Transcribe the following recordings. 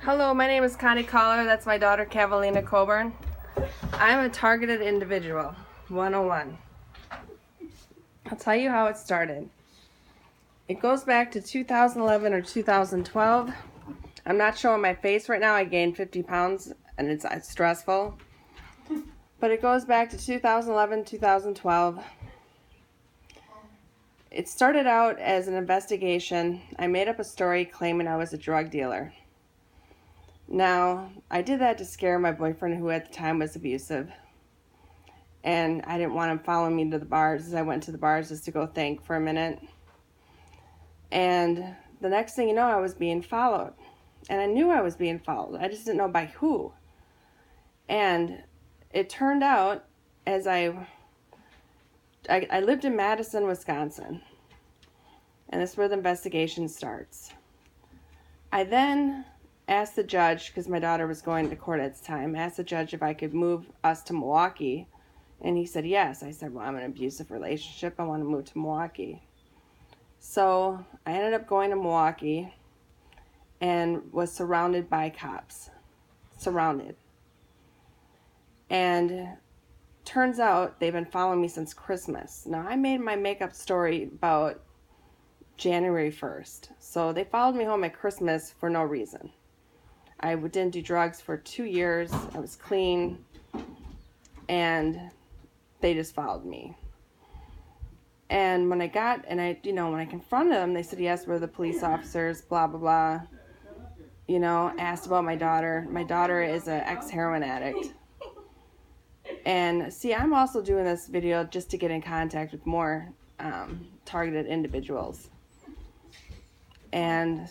Hello, my name is Connie Collar. That's my daughter, Catalina Coburn. I'm a targeted individual, 101. I'll tell you how it started. It goes back to 2011 or 2012. I'm not showing my face right now. I gained 50 pounds and it's stressful. But it goes back to 2011, 2012. It started out as an investigation. I made up a story claiming I was a drug dealer. Now, I did that to scare my boyfriend, who at the time was abusive. And I didn't want him following me to the bars, as I went to the bars just to go think for a minute. And the next thing you know, I was being followed. And I knew I was being followed. I just didn't know by who. And it turned out, as I lived in Madison, Wisconsin. And that's where the investigation starts. I then asked the judge, because my daughter was going to court at the time, asked the judge if I could move us to Milwaukee. And he said yes. I said, well, I'm in an abusive relationship. I want to move to Milwaukee. So I ended up going to Milwaukee and was surrounded by cops. Surrounded. And turns out they've been following me since Christmas. Now, I made my makeup story about January 1st. So they followed me home at Christmas for no reason. I didn't do drugs for 2 years. I was clean. And they just followed me. And when I confronted them, they said, yes, we're the police officers, blah, blah, blah. Asked about my daughter. My daughter is an ex-heroin addict. And see, I'm also doing this video just to get in contact with more targeted individuals. And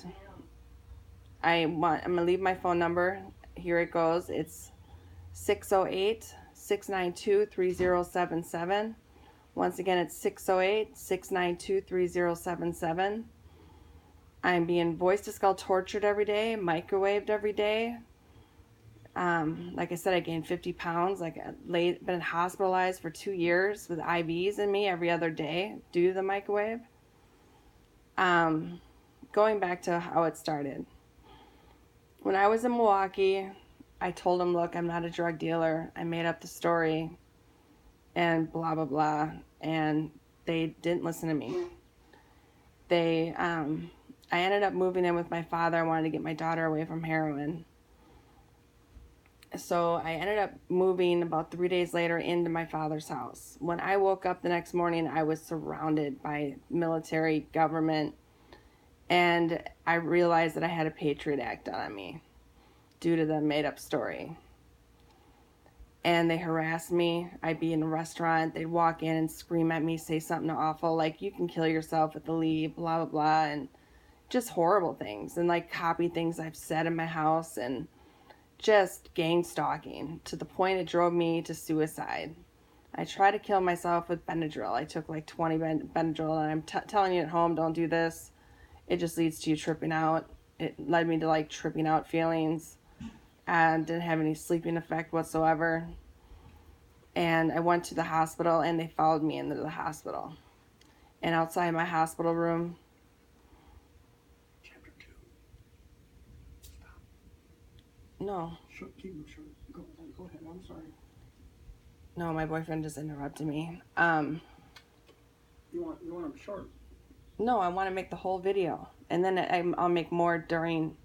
I'm going to leave my phone number. Here it goes. It's 608-692-3077. Once again, it's 608-692-3077. I'm being voice-to-skull tortured every day, microwaved every day. Like I said, I gained 50 pounds. Been hospitalized for 2 years with IVs in me every other day due to the microwave. Going back to how it started. When I was in Milwaukee, I told them, look, I'm not a drug dealer. I made up the story and blah, blah, blah. And they didn't listen to me. I ended up moving in with my father. I wanted to get my daughter away from heroin. So I ended up moving about 3 days later into my father's house. When I woke up the next morning, I was surrounded by military, government, and I realized that I had a Patriot Act on me due to the made-up story. And they harassed me. I'd be in a restaurant. They'd walk in and scream at me, say something awful, like, you can kill yourself with the leave, blah, blah, blah, and just horrible things. And, copy things I've said in my house, and just gang stalking to the point it drove me to suicide. I tried to kill myself with Benadryl. I took 20 Benadryl, and I'm telling you at home, don't do this. It just leads to you tripping out. It led me to tripping out feelings, and didn't have any sleeping effect whatsoever. And I went to the hospital, and they followed me into the hospital. And outside my hospital room, Chapter 2. Stop. No. Keep them short. Go ahead. I'm sorry. No, my boyfriend just interrupted me. You want them short? No, I want to make the whole video, and then I'll make more during.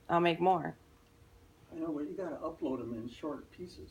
I'll make more. I know, but you gotta upload them in short pieces.